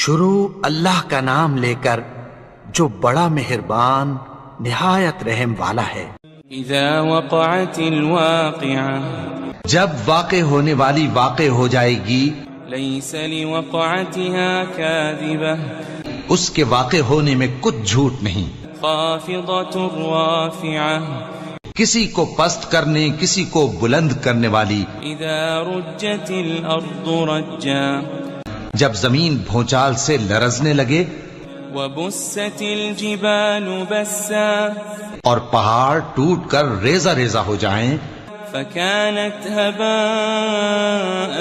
شروع اللہ کا نام لے کر جو بڑا مہربان نہایت رحم والا ہے۔ اذا وقعت الواقعہ، جب واقع ہونے والی واقع ہو جائے گی، لیس لوقعتها کاذبہ، اس کے واقع ہونے میں کچھ جھوٹ نہیں، خافضۃ رافعہ، کسی کو پست کرنے کسی کو بلند کرنے والی، اذا رجت الارض رجا، جب زمین بھونچال سے لرزنے لگے، وبست الجبال بسا، اور پہاڑ ٹوٹ کر ریزہ ریزہ ہو جائیں، فكانت هباء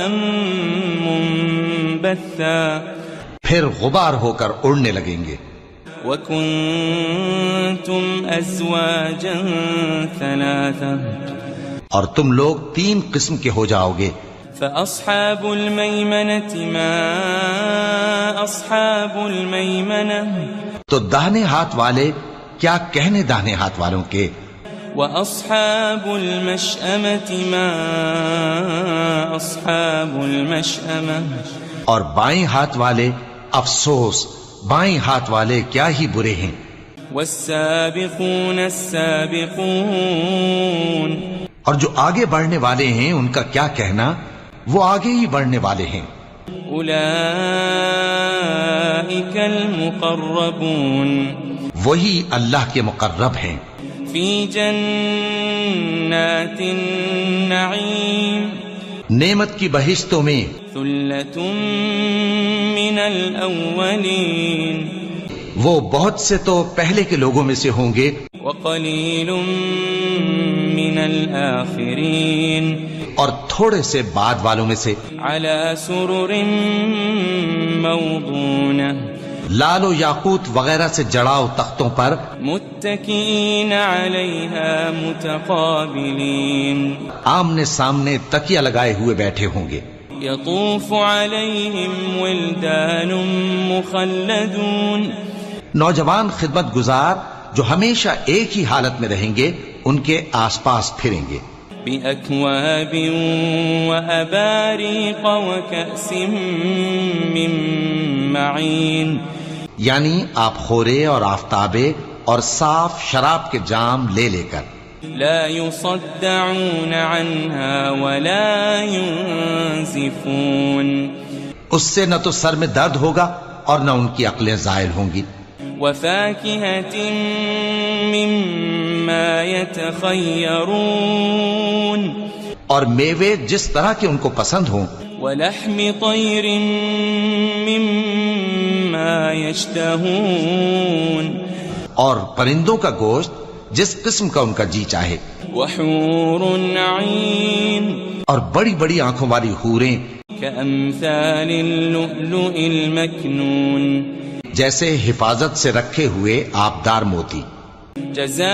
منبثا، پھر غبار ہو کر اڑنے لگیں گے۔ وكنتم ازواجا ثلاثا، اور تم لوگ 3 قسم کے ہو جاؤ گے، فاصحاب المیمنة ما اصحاب المیمنة، تو داہنے ہاتھ والے کیا کہنے داہنے ہاتھ والوں کے، واصحاب المشأمة ما اصحاب المشأمة، اور بائیں ہاتھ والے افسوس بائیں ہاتھ والے کیا ہی برے ہیں۔ والسابقون السابقون، اور جو آگے بڑھنے والے ہیں ان کا کیا کہنا، وہ آگے ہی بڑھنے والے ہیں۔ اولئک المقربون، وہی اللہ کے مقرب ہیں، فی جنات النعیم، نعمت کی بہشتوں میں، ثلۃ من الاولین، وہ بہت سے تو پہلے کے لوگوں میں سے ہوں گے، وقلیل من الآخرین، اور تھوڑے سے بعد والوں میں سے، علی سرر موضونہ، لال و یاقوت وغیرہ سے جڑاؤ تختوں پر، متکئین علیہا متقابلین، آمنے سامنے تکیہ لگائے ہوئے بیٹھے ہوں گے، یطوف علیہم ولدان مخلدون، نوجوان خدمت گزار جو ہمیشہ ایک ہی حالت میں رہیں گے ان کے آس پاس پھریں گے، بأکواب وأباریق وکأس من معین، یعنی آپ خورے اور آفتابے اور صاف شراب کے جام لے لے کر، لا يصدعون عنها ولا ينزفون، اس سے نہ تو سر میں درد ہوگا اور نہ ان کی عقلیں زائل ہوں گی، وفاكهة مما يتخيرون، اور میوے جس طرح کے ان کو پسند ہوں، ولحم طير مما يشتهون، اور پرندوں کا گوشت جس قسم کا ان کا جی چاہے، وحور عين، اور بڑی بڑی آنکھوں والی حوریں كأمثال اللؤلؤ المكنون، جیسے حفاظت سے رکھے ہوئے آبدار موتی، جزاء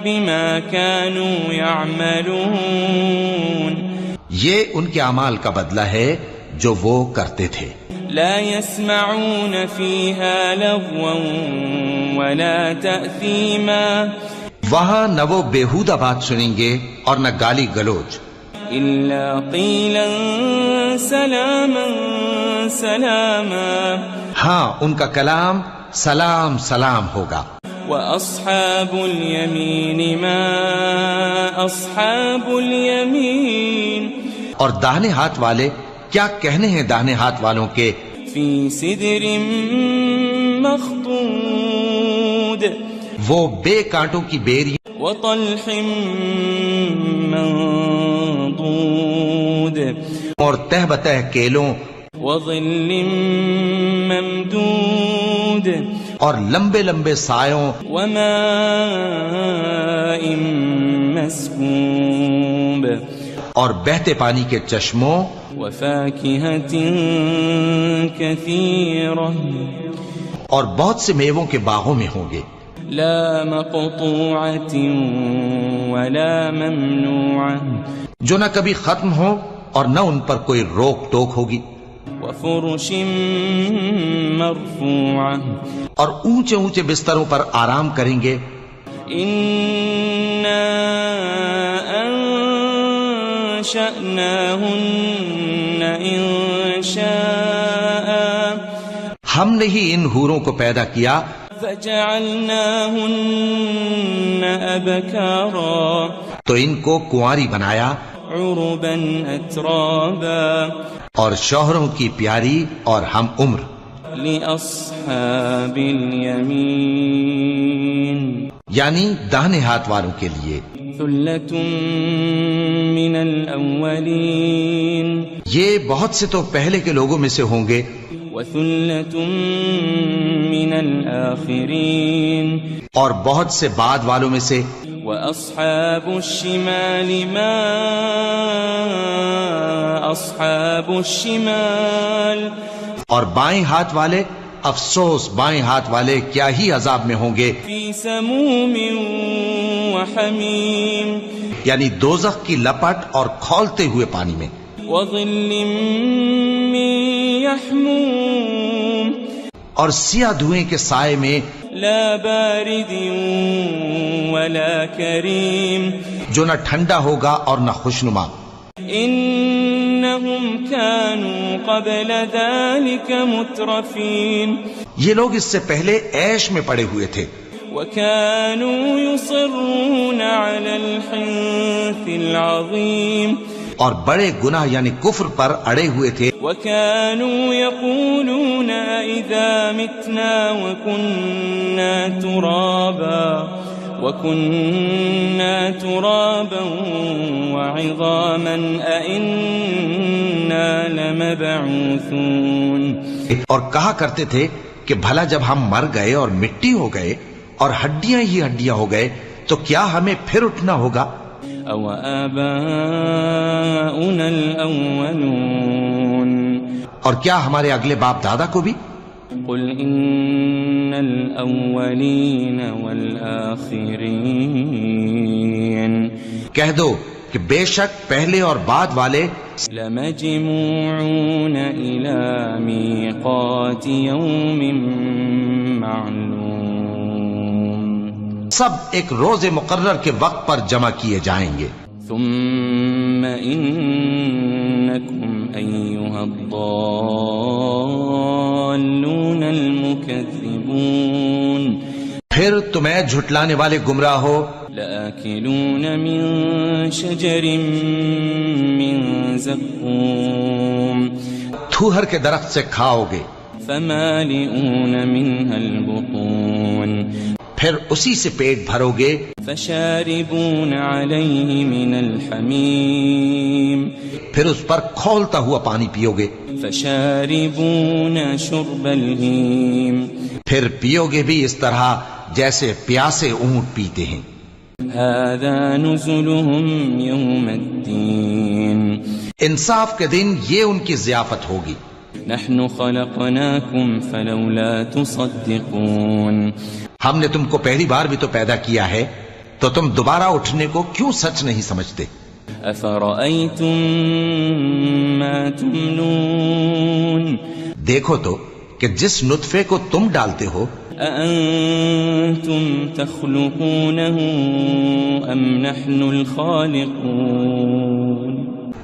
بما كانوا يعملون، یہ ان کے اعمال کا بدلہ ہے جو وہ کرتے تھے، لا يسمعون فيها لغوا ولا تأثيما، وہاں نہ وہ بیہودہ بات سنیں گے اور نہ گالی گلوچ، إلا قيلا سلاما سلاما، ہاں ان کا کلام سلام سلام ہوگا۔ وأصحاب اليمين ما أصحاب اليمين، اور داہنے ہاتھ والے کیا کہنے ہیں داہنے ہاتھ والوں کے، في سدر مخضود، وہ بے کانٹوں کی بیری وطلح منضود، اور تہ بتہ کیلوں وظل ممدود، اور لمبے لمبے سایوں، وماء مسكوب، اور بہتے پانی کے چشموں، وفاكهة كثيرة، اور بہت سے میووں کے باغوں میں ہوں گے، لا مقطوعة ولا ممنوعة، جو نہ کبھی ختم ہو اور نہ ان پر کوئی روک ٹوک ہوگی، وفرش مرفوعة، اور اونچے اونچے بستروں پر آرام کریں گے، إنا أنشأناهن إن شاء ہم نے ہی ان حوروں کو پیدا کیا فجعلناهن أبكارا تو ان کو کنواری بنایا عربا أترابا اور شوہروں کی پیاری اور ہم عمر لأصحاب اليمين یعنی داہنے ہاتھ والوں کے لیے ثلة من الأولين یہ بہت سے تو پہلے کے لوگوں میں سے ہوں گے وثلة من الآخرين اور بہت سے بعد والوں میں سے وأصحاب الشمال ما أصحاب الشمال اور بائیں ہاتھ والے افسوس بائیں ہاتھ والے کیا ہی عذاب میں ہوں گے في سموم وحميم یعنی دوزخ کی لپٹ اور کھولتے ہوئے پانی میں وظل من يحموم اور سیاہ دھوئیں کے سائے میں لا بارد ولا كريم جو نہ ٹھنڈا ہوگا اور نہ خوشنما إنهم كانوا قبل ذلك مترفين یہ لوگ اس سے پہلے عیش میں پڑے ہوئے تھے وكانوا يصرون على الحنث العظيم اور بڑے گناہ یعنی کفر پر اڑے ہوئے تھے وكانوا يقولون إذا متنا وكنا ترابا وعظاما أئنا لمبعوثون اور کہا کرتے تھے کہ بھلا جب ہم مر گئے اور مٹی ہو گئے اور ہڈیاں ہی ہڈیاں ہو گئے تو کیا ہمیں پھر اٹھنا ہوگا أو آباؤنا الأولون اور کیا ہمارے اگلے باپ دادا کو بھی قل إن الأولين والآخرين کہہ دو کہ بے شک پہلے اور بعد والے لمجموعون إلى ميقات يوم معلوم سب ایک روز مقرر کے وقت پر جمع کیے جائیں گے ثم إنكم أيها الضالون المكذبون پھر تمہیں جھٹلانے والے گمراہ ہو لآكلون من شجر من زقوم تھوہر کے درخت سے کھاؤ گے فمالئون منها البطون پھر اسی سے پیٹ بھرو گے فشاربون عليه من الحميم پھر اس پر کھولتا ہوا پانی پیو گے فشاربون شرب الهيم پھر پیو گے بھی اس طرح جیسے پیاسے اونٹ پیتے ہیں هذا نزلهم يوم الدين انصاف کے دن یہ ان کی ضیافت ہوگی نحن خلقناكم فلولا تصدقون ہم نے تم کو پہلی بار بھی تو پیدا کیا ہے تو تم دوبارہ اٹھنے کو کیوں سچ نہیں سمجھتے أفرأيتم ما تمنون دیکھو تو کہ جس نطفے کو تم ڈالتے ہو أأنتم تخلقونه أم نحن الخالقون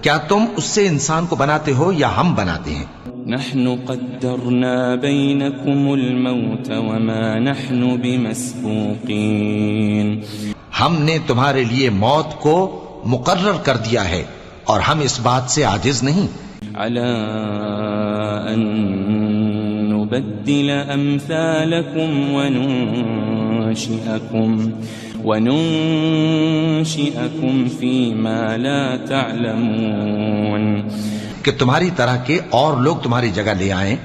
کیا تم اس سے انسان کو بناتے ہو یا ہم بناتے ہیں نحن قدرنا بينكم الموت وما نحن بمسبوقين ہم نے تمہارے لیے موت کو مقرر کر دیا ہے اور ہم اس بات سے عاجز نہیں على أن نبدل أمثالكم وننشئكم فيما لا تعلمون کہ تمہاری طرح کے اور لوگ تمہاری جگہ لے آئیں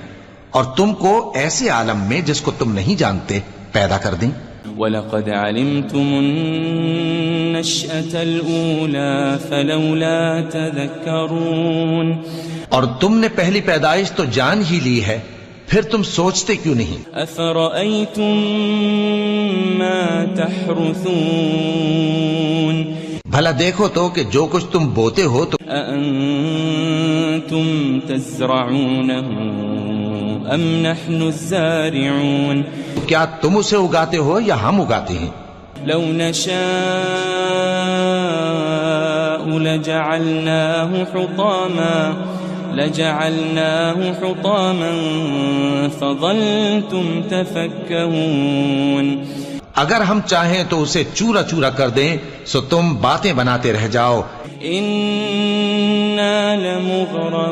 اور تم کو ایسے عالم میں جس کو تم نہیں جانتے پیدا کر دیں وَلَقَدْ عَلِمْتُمُ النَّشْأَةَ الْأُولَى فَلَوْلَا تَذَكَّرُونَ اور تم نے پہلی پیدائش تو جان ہی لی ہے پھر تم سوچتے کیوں نہیں أَفَرَأَيْتُم مَّا تَحْرُثُونَ بھلا دیکھو تو کہ جو کچھ تم بوتے ہو تو أَأَنتُمْ تَزْرَعُونَهُ أَمْ نَحْنُ الزَّارِعُونَ کیا تم اسے اگاتے ہو یا ہم اگاتے ہیں لو نشاء لجعلناه حطاما لجعلناه حطاما فظلتم تفكهون اگر ہم چاہیں تو اسے چورا چورا کر دیں سو تم باتیں بناتے رہ جاؤ. إنا لمغرمون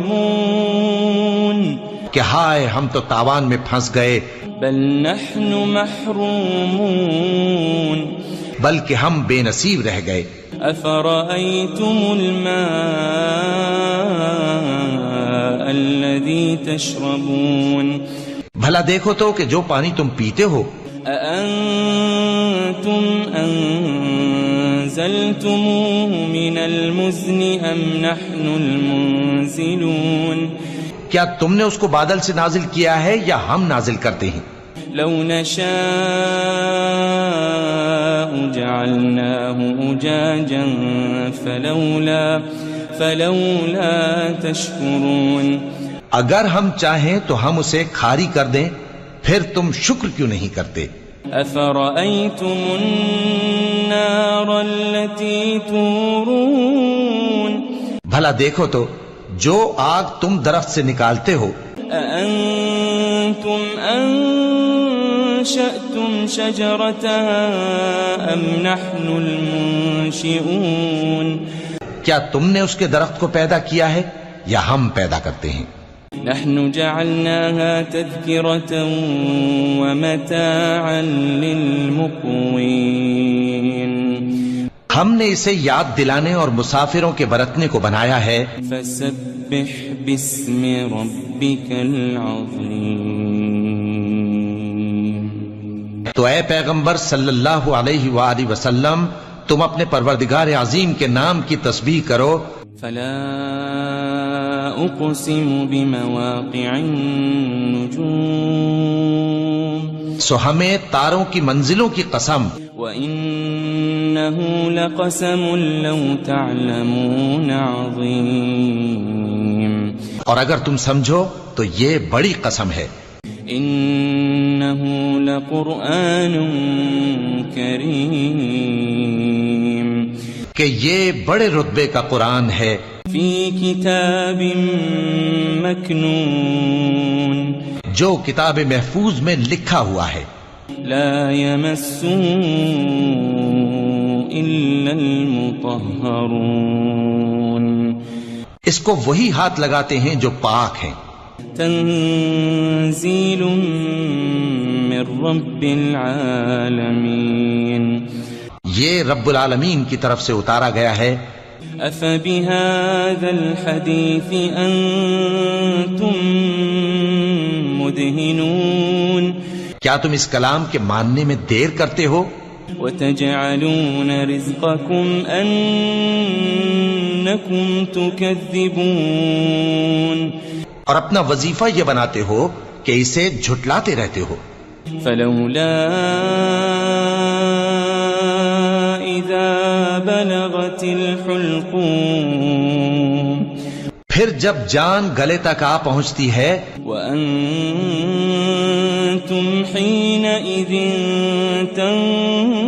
کہ ہائے ہم تو تاوان میں پھنس گئے. بل نحن محرومون بلکہ ہم بے نصیب رہ گئے. أفرأيتم الماء الذي تشربون بھلا دیکھو تو کہ جو پانی تم پیتے ہو أأنتم أنزلتموه من المزن أم نحن المنزلون کیا تم نے اس کو بادل سے نازل کیا ہے یا ہم نازل کرتے ہیں؟ لو نشاء جعلناه أجاجا فلولا تشكرون اگر ہم چاہیں تو ہم اسے کھاری کر دیں پھر تم شکر کیوں نہیں کرتے؟ أفرأيتم النار التي تورون بھلا دیکھو تو جو آگ تم درخت سے نکالتے ہو أأنتم أنشأتم شجرتها أم نحن المنشئون کیا تم نے اس کے درخت کو پیدا کیا ہے یا ہم پیدا کرتے ہیں؟ نحن جعلناها تذكرة ومتاعا للمقوين ہم نے اسے یاد دلانے اور مسافروں کے برتنے کو بنایا ہے. فسبح باسم ربك العظيم تو اے پیغمبر صلی اللہ علیہ وآلہ وسلم تم اپنے پروردگار عظیم کے نام کی تسبیح کرو. فلا أقسم بمواقع النجوم سو ہمیں تاروں کی منزلوں کی قسم. وإنه لقسم لو تعلمون عظيم اور اگر تم سمجھو تو یہ بڑی قسم ہے. إنه لقرآن كريم کہ یہ بڑے رتبے کا قرآن ہے. في كتاب مكنون جو کتاب محفوظ میں لکھا ہوا ہے. لا يمسه إلا المطهرون اس کو وہی ہاتھ لگاتے ہیں جو پاک ہیں. تنزيل من رب العالمين یہ رب العالمین کی طرف سے اتارا گیا ہے. أفبهذا الحديث أنتم مدهنون کیا تم اس کلام کے ماننے میں دیر کرتے ہو؟ وتجعلون رزقكم أنكم تكذبون اور اپنا وظیفہ یہ بناتے ہو کہ اسے جھٹلاتے رہتے ہو. فلولا إذا بلغت الحلقوم پھر جب جان گلے تک آ پہنچتی ہے وأنتم حينئذ تنظرون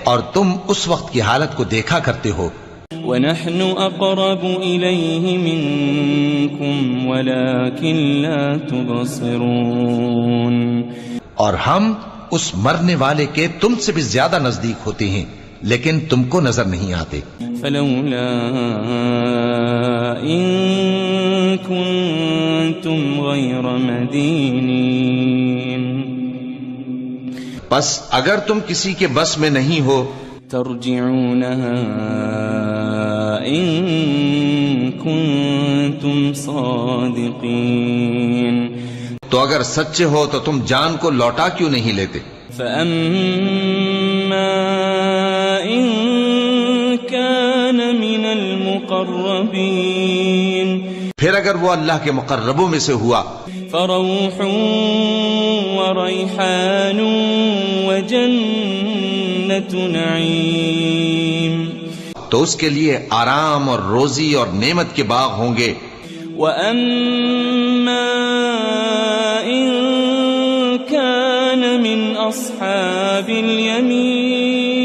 اور تم اس وقت کی حالت کو دیکھا کرتے ہو. ونحن أقرب إليه منكم ولكن لا تبصرون اور ہم اس مرنے والے کے تم سے بھی زیادہ نزدیک ہوتے ہیں لیکن تم کو نظر نہیں آتے. فلولا إن كنتم غير مدينين بس اگر تم کسی کے بس میں نہیں ہو ترجعونها إن كنتم صادقين تو اگر سچے ہو تو تم جان کو لوٹا کیوں نہیں لیتے؟ فأما إن كان من المقربين پھر اگر وہ اللہ کے مقربوں میں سے ہوا فروح وريحان وجنة نعيم تو اس کے لیے آرام اور روزی اور نعمت کے باغ ہوں گے. وأما إن كان من أصحاب اليمين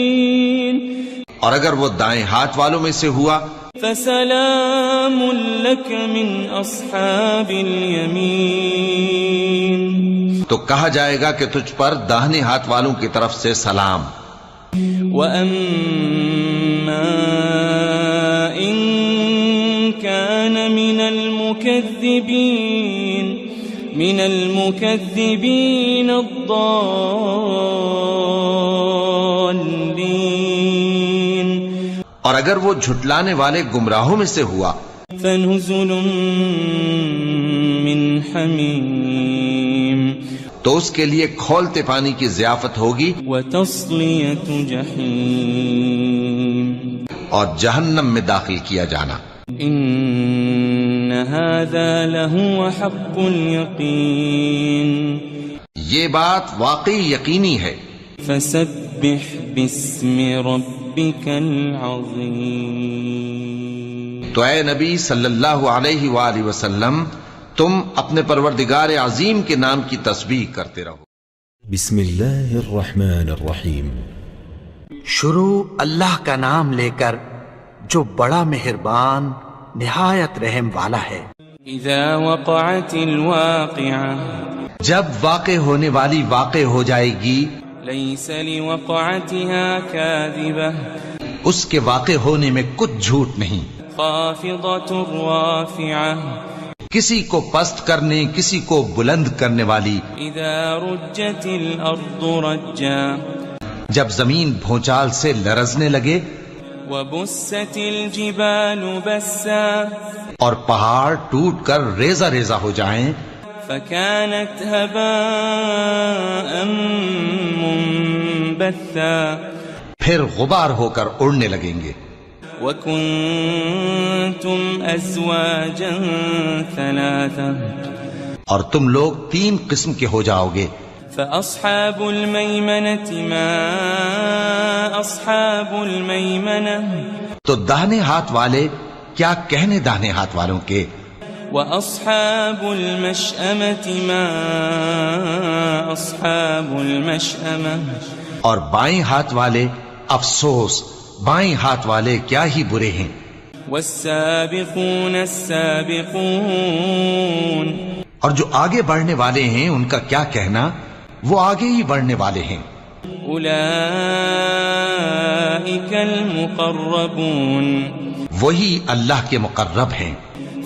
اور اگر وہ دائیں ہاتھ والوں میں سے ہوا فسلام لك من أصحاب اليمين. تو کہا جائے گا کہ تجھ پر داہنے ہاتھ والوں کی طرف سے سلام. وَأَمَّا إِن كَانَ مِنَ الْمُكَذِّبِينَ الضَّالِّينَ. اور اگر وہ جھٹلانے والے گمراہوں میں سے ہوا فَنُزُلٌ مِّنْ حَمِيمٍ. تو اس کے لیے کھولتے پانی کی ضیافت ہوگی وَتَصْلِيَةُ جَحِيمٍ. اور جہنم میں داخل کیا جانا. إِنَّ هَذَا لَهُوَ حَقُّ الْيَقِينِ. یہ بات واقعی یقینی ہے. فَسَبِّحْ بِاسْمِ رَبِّكَ الْعَظِيمِ. تو اے نبی صلی اللہ علیہ وآلہ وسلم تم اپنے پروردگار عظیم کے نام کی تسبیح کرتے رہو. بسم اللہ الرحمن الرحیم. شروع اللہ کا نام لے کر جو بڑا مہربان نہایت رحم والا ہے. اذا وقعت الواقعة. جب واقع ہونے والی واقع ہو جائے گی. ليس لوقعتها كاذبة. اس کے واقع ہونے میں کچھ جھوٹ نہیں. خافضة رافعة. کسی کو پست کرنے کسی کو بلند کرنے والی. اذا رجت الارض رجا. جب زمین بھونچال سے لرزنے لگے. وبست الجبال بسا. اور پہاڑ ٹوٹ کر ریزہ ریزہ ہو جائیں. فكانت هباء منبثا. پھر غبار ہو کر اڑنے لگیں گے. وَكُنْتُمْ أَزْوَاجًا ثَلَاثًا. اور تم لوگ 3 قسم کے ہو جاؤ گے. فَأَصْحَابُ الْمَيْمَنَةِ مَا أَصْحَابُ الْمَيْمَنَةِ. تو داہنے ہاتھ والے کیا کہنے داہنے ہاتھ والوں کے. وَأَصْحَابُ الْمَشْأَمَةِ مَا أَصْحَابُ الْمَشْأَمَةِ. اور بائیں ہاتھ والے افسوس بائیں ہاتھ والے کیا ہی برے ہیں. والسابقون السابقون. اور جو آگے بڑھنے والے ہیں ان کا کیا کہنا وہ آگے ہی بڑھنے والے ہیں. اولئک المقربون. وہی اللہ کے مقرب ہیں.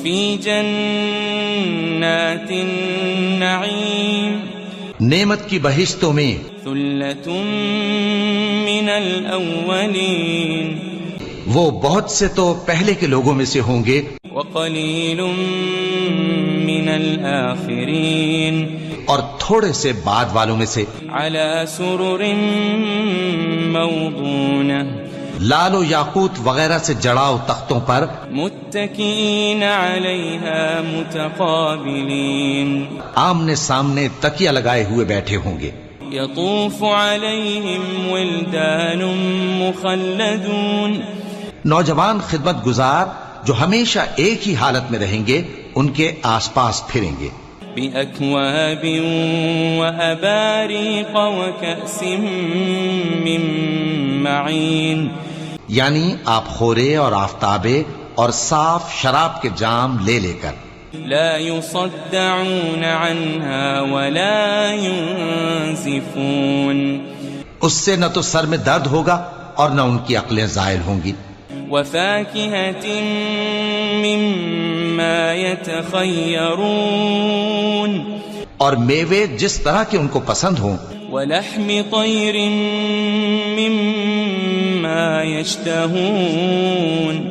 فی جنات النعیم. نعمت کی بہشتوں میں. ثلۃ من الاولین. وہ بہت سے تو پہلے کے لوگوں میں سے ہوں گے. وقلیل من الآخرین. اور تھوڑے سے بعد والوں میں سے. علی سرر موضونہ. لال و یاقوت وغیرہ سے جڑاؤ تختوں پر. متکئین علیہا متقابلین. آمنے سامنے تکیہ لگائے ہوئے بیٹھے ہوں گے. یطوف علیہم ولدان مخلدون. نوجوان خدمت گزار جو ہمیشہ ایک ہی حالت میں رہیں گے ان کے آس پاس پھریں گے. بأکواب وأباریق وکأس من معین. یعنی آپ خورے اور آفتابے اور صاف شراب کے جام لے لے کر. لا يصدعون عنها ولا ينزفون. اس سے نہ تو سر میں درد ہوگا اور نہ ان کی عقلیں زائل ہوں گی. وفاكهة مما يتخيرون. اور میوے جس طرح کے ان کو پسند ہوں. ولحم طير مما يشتهون.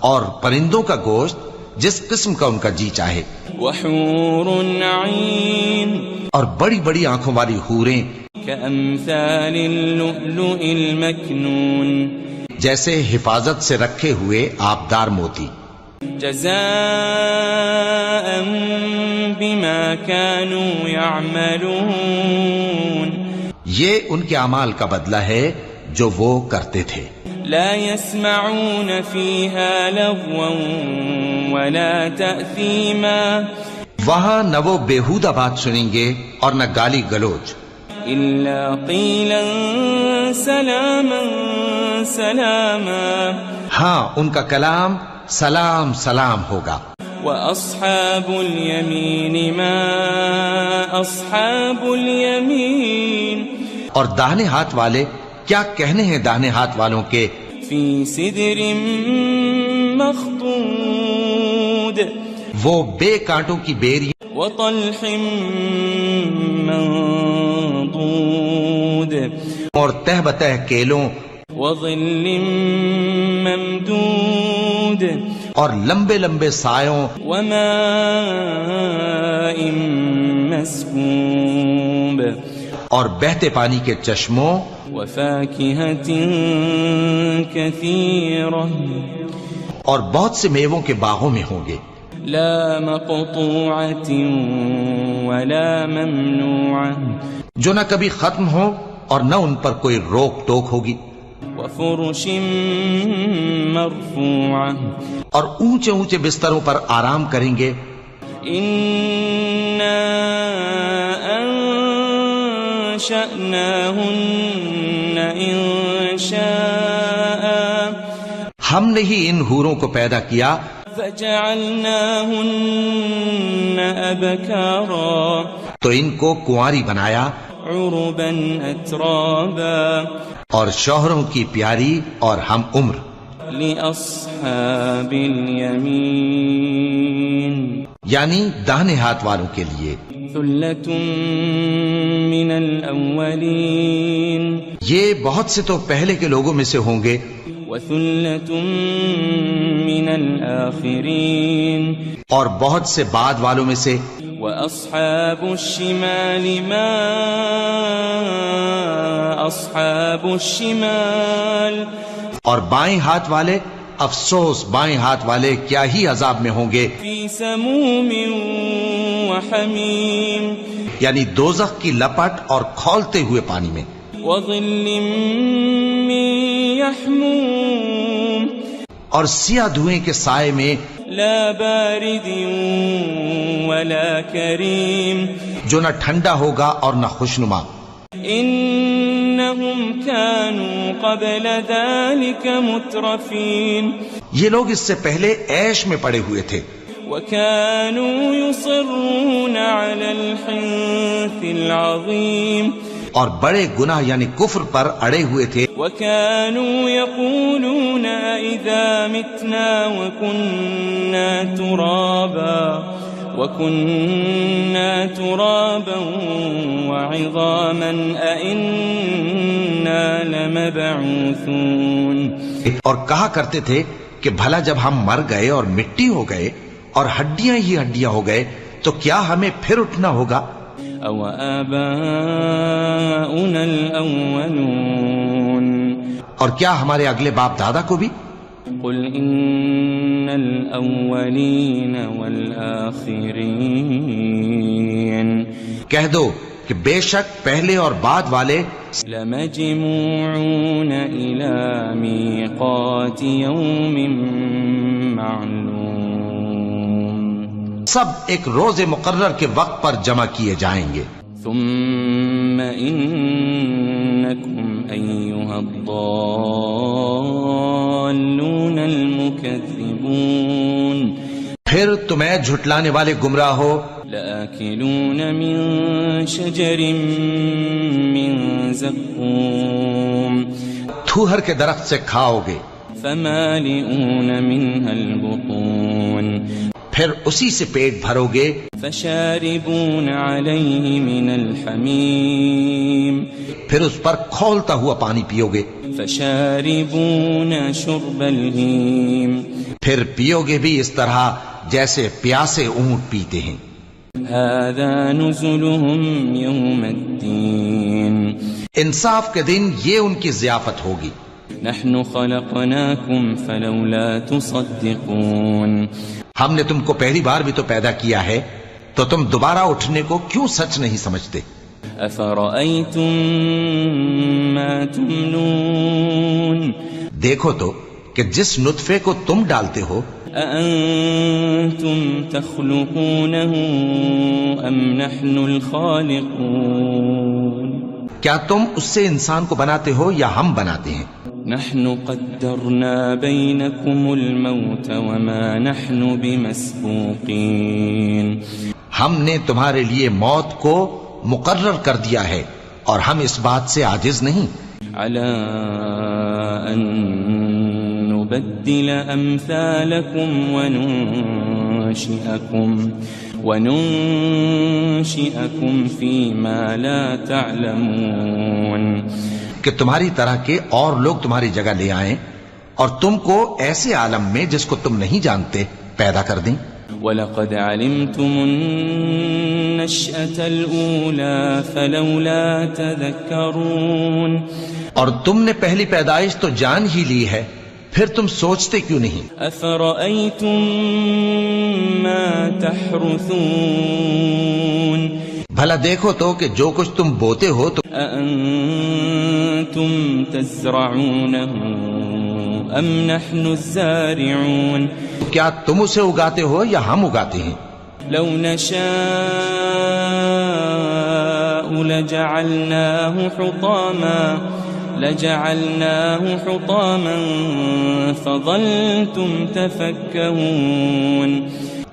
اور پرندوں کا گوشت جس قسم کا ان کا جی چاہے. وحور عین. اور بڑی بڑی آنکھوں والی حوریں. كأمثال اللؤلؤ المكنون. جیسے حفاظت سے رکھے ہوئے آبدار موتی. جزاء بما كانوا يعملون. یہ ان کے اعمال کا بدلہ ہے جو وہ کرتے تھے. لا يسمعون فيها لغوا ولا تأثيما. وہاں نہ وہ بیہودہ بات سنیں گے اور نہ گالی گلوچ. إلا قيلا سلاما سلاما. ہاں ان کا کلام سلام سلام ہوگا۔ وأصحاب اليمين ما أصحاب اليمين اور داہنے ہاتھ والے کیا کہنے ہیں داہنے ہاتھ والوں کے؟ في سدر مخضود وہ بے کانٹوں کی بیری وطلح منضود اور تہ بتہ کیلوں وظل ممدود اور لمبے لمبے سایوں وماء مسكوب اور بہتے پانی کے چشموں وفاكهة كثيرة اور بہت سے میووں کے باغوں میں ہوں گے، لا مقطوعة ولا ممنوعة جو نہ کبھی ختم ہو اور نہ ان پر کوئی روک ٹوک ہوگی، وفرش مرفوعة اور اونچے اونچے بستروں پر آرام کریں گے۔ إنا أنشأناهن إنشاء ہم نے ہی ان حوروں کو پیدا کیا فجعلناهن أبكارا تو ان کو کنواری بنایا عربا أترابا اور شوہروں کی پیاری اور ہم عمر۔ لأصحاب اليمين یعنی داہنے ہاتھ والوں کے لیے ثلة من الأولين یہ بہت سے تو پہلے کے لوگوں میں سے ہوں گے، وثلة من الآخرين اور بہت سے بعد والوں میں سے۔ وأصحاب الشمال ما أصحاب الشمال اور بائیں ہاتھ والے افسوس، بائیں ہاتھ والے کیا ہی عذاب میں ہوں گے، في سموم وحميم یعنی دوزخ کی لپٹ اور کھولتے ہوئے پانی میں، وظل من يحموم اور سیاہ دھوئیں کے سائے میں، لا بارد ولا كريم جو نہ ٹھنڈا ہوگا اور نہ خوشنما۔ إنهم كانوا قبل ذلك مترفين یہ لوگ اس سے پہلے عیش میں پڑے ہوئے تھے، وكانوا يصرون على الحنث العظيم اور بڑے گناہ یعنی کفر پر اڑے ہوئے تھے، وكانوا يقولون إذا متنا وكنا ترابا وعظاما أئنا لمبعوثون اور کہا کرتے تھے کہ بھلا جب ہم مر گئے اور مٹی ہو گئے اور ہڈیاں ہی ہڈیاں ہو گئے تو کیا ہمیں پھر اٹھنا ہوگا؟ أو آباؤنا الأولون اور کیا ہمارے اگلے باپ دادا کو بھی؟ قل إن الأولين والآخرين کہہ دو کہ بے شک پہلے اور بعد والے لمجموعون إلى ميقات يوم معلوم سب ایک روز مقرر کے وقت پر جمع کیے جائیں گے۔ ثم إنكم أيها الضالون المكذبون پھر تمہیں جھٹلانے والے گمراہ ہو لآكلون من شجر من زقوم تھوہر کے درخت سے کھاؤ گے، فمالئون منها البطون پھر اسی سے پیٹ بھرو گے، فشاربون عليه من الحميم پھر اس پر کھولتا ہوا پانی پیو گے، فشاربون شرب الهيم پھر پیو گے بھی اس طرح جیسے پیاسے اونٹ پیتے ہیں۔ هذا نزلهم يوم الدين انصاف کے دن یہ ان کی ضیافت ہوگی۔ نحن خلقناكم فلولا تصدقون ہم نے تم کو پہلی بار بھی تو پیدا کیا ہے تو تم دوبارہ اٹھنے کو کیوں سچ نہیں سمجھتے؟ أفرأيتم ما تمنون دیکھو تو کہ جس نطفے کو تم ڈالتے ہو أأنتم تخلقونه أم نحن الخالقون کیا تم اس سے انسان کو بناتے ہو یا ہم بناتے ہیں؟ نحن قدرنا بينكم الموت وما نحن بمسبوقين ہم نے تمہارے لیے موت کو مقرر کر دیا ہے اور ہم اس بات سے عاجز نہیں على أن نبدل أمثالكم وننشئكم فيما لا تعلمون کہ تمہاری طرح کے اور لوگ تمہاری جگہ لے آئیں اور تم کو ایسے عالم میں جس کو تم نہیں جانتے پیدا کر دیں وَلَقَدْ عَلِمْتُمُ النَّشْأَةَ الْأُولَى فَلَوْلَا تَذَكَّرُونَ اور تم نے پہلی پیدائش تو جان ہی لی ہے پھر تم سوچتے کیوں نہیں أَفَرَأَيْتُمْ مَا تَحْرُثُونَ بھلا دیکھو تو کہ جو کچھ تم بوتے ہو تو أَأَنْتُمْ تَزْرَعُونَهُ أَمْ نَحْنُ الزَّارِعُونَ کیا تم اسے اگاتے ہو یا ہم اگاتے ہیں لو نشاء لجعلناه حطاما فظلتم تفكهون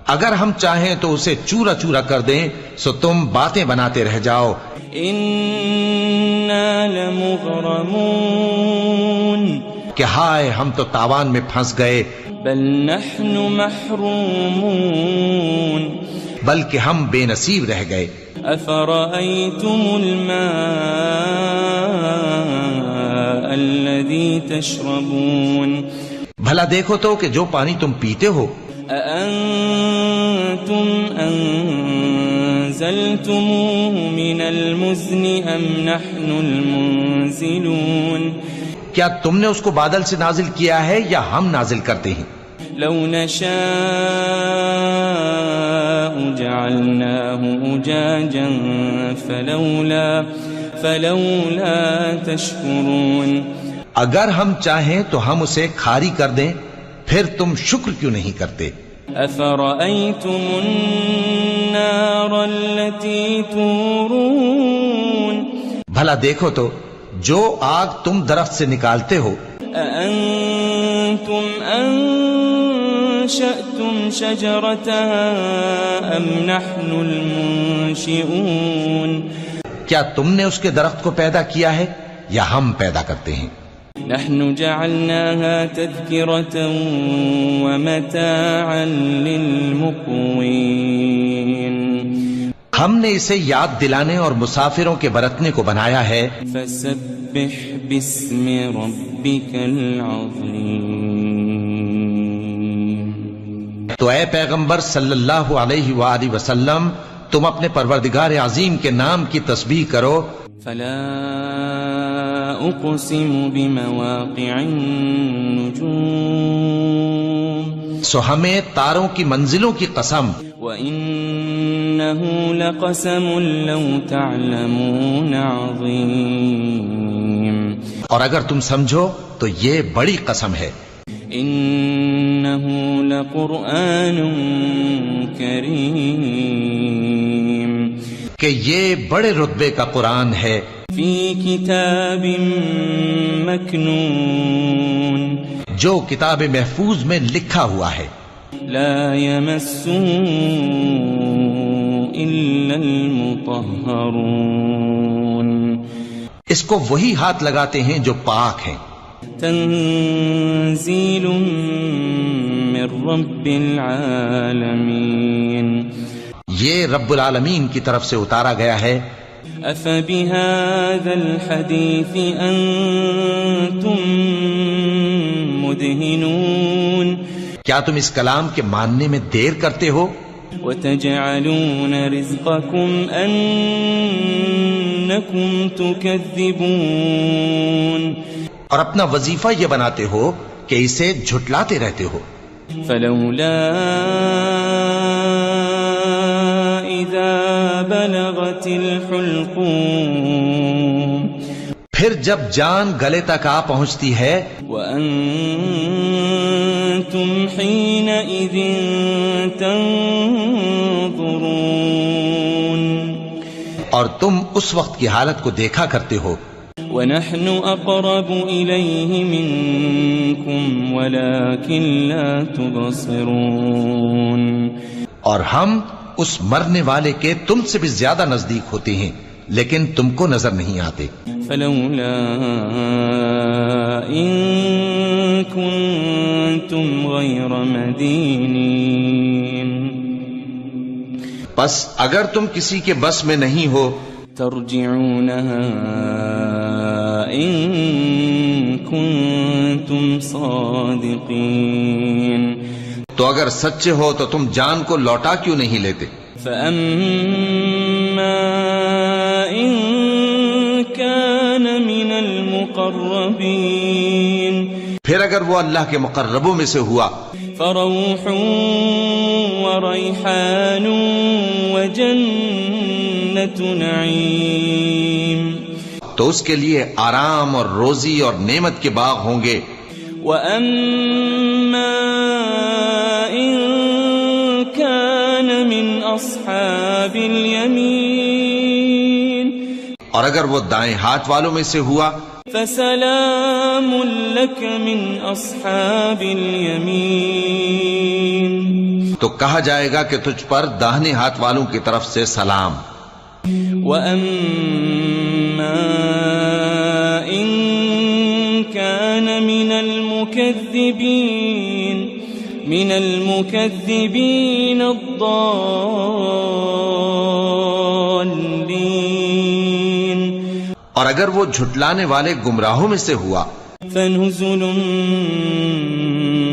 اگر ہم چاہیں تو اسے چورا چورا کر دیں سو تم باتیں بناتے رہ جاؤ إنا لمغرمون کہ ہائے ہم تو تاوان میں پھنس گئے بل نحن محرومون بلکہ ہم بے نصیب رہ گئے أفرأيتم الماء الذي تشربون بھلا دیکھو تو کہ جو پانی تم پیتے ہو أأنتم أنزلتموه من المزن أم نحن المنزلون کیا تم نے اس کو بادل سے نازل کیا ہے یا ہم نازل کرتے ہیں لو نشاء جعلناه أجاجا فلولا تشكرون اگر ہم چاہیں تو ہم اسے کھاری کر دیں پھر تم شکر کیوں نہیں کرتے أفرأيتم النار التي تورون بھلا دیکھو تو جو آگ تم درخت سے نکالتے ہو أأنتم أنشأتم شجرتها أم نحن المنشئون کیا تم نے اس کے درخت کو پیدا کیا ہے یا ہم پیدا کرتے ہیں نحن جعلناها تذكرة ومتاعا للمقوين ہم نے اسے یاد دلانے اور مسافروں کے برتنے کو بنایا ہے فسبح باسم ربك العظيم تو اے پیغمبر صلی اللہ علیہ وآلہ وسلم تم اپنے پروردگار عظیم کے نام کی تسبیح کرو فلا أقسم بمواقع النجوم سو ہمیں تاروں کی منزلوں کی قسم وإنه لقسم لو تعلمون عظيم اور اگر تم سمجھو تو یہ بڑی قسم ہے إنه لقرآن كريم کہ یہ بڑے رتبے کا قرآن ہے في كتاب مكنون جو کتاب محفوظ میں لکھا ہوا ہے لا يمسه إلا المطهرون اس کو وہی ہاتھ لگاتے ہیں جو پاک ہیں تنزيل من رب العالمين یہ رب العالمین کی طرف سے اتارا گیا ہے أفبهذا الحديث أنتم مدهنون کیا تم اس کلام کے ماننے میں دیر کرتے ہو وتجعلون رزقكم أنكم تكذبون اور اپنا وظیفہ یہ بناتے ہو کہ اسے جھٹلاتے رہتے ہو فلولا إذا بلغت الحلقوم پھر جب جان گلے تک آ پہنچتی ہے وأنتم حينئذ تنظرون اور تم اس وقت کی حالت کو دیکھا کرتے ہو ونحن أقرب إليه منكم ولكن لا تبصرون. اور ہم اس مرنے والے کے تم سے بھی زیادہ نزدیک ہوتے ہیں لیکن تم کو نظر نہیں آتے. فلولا إن كنتم غير مدينين پس اگر تم کسی کے بس میں نہیں ہو ترجعونها إن كنتم صادقين تو اگر سچے ہو تو تم جان کو لوٹا کیوں نہیں لیتے؟ فأما إن كان من المقربين پھر اگر وہ اللہ کے مقربوں میں سے ہوا فروح وريحان وجنة نعيم تو اس کے لیے آرام اور روزی اور نعمت کے باغ ہوں گے. وأما إن كان من أصحاب اليمين اور اگر وہ دائیں ہاتھ والوں میں سے ہوا فسلام لك من أصحاب اليمين تو کہا جائے گا کہ تجھ پر داہنے ہاتھ والوں کی طرف سے سلام. وأما إن كان من المكذبين الضالين اور اگر وہ جھٹلانے والے گمراہوں میں سے ہوا فنزل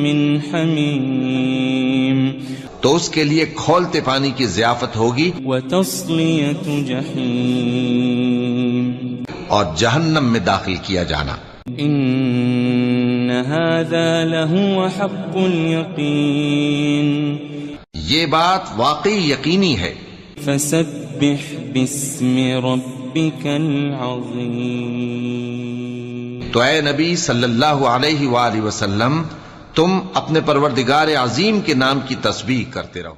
من حمیم تو اس کے لیے کھولتے پانی کی ضیافت ہوگی وتصلیۃ جحیم اور جہنم میں داخل کیا جانا. ان هذا لهو حق اليقین یہ بات واقعی یقینی ہے. فسبح باسم ربك العظیم تو اے نبی صلی اللہ علیہ وآلہ وسلم تم اپنے پروردگار عظیم کے نام کی تسبیح کرتے رہو.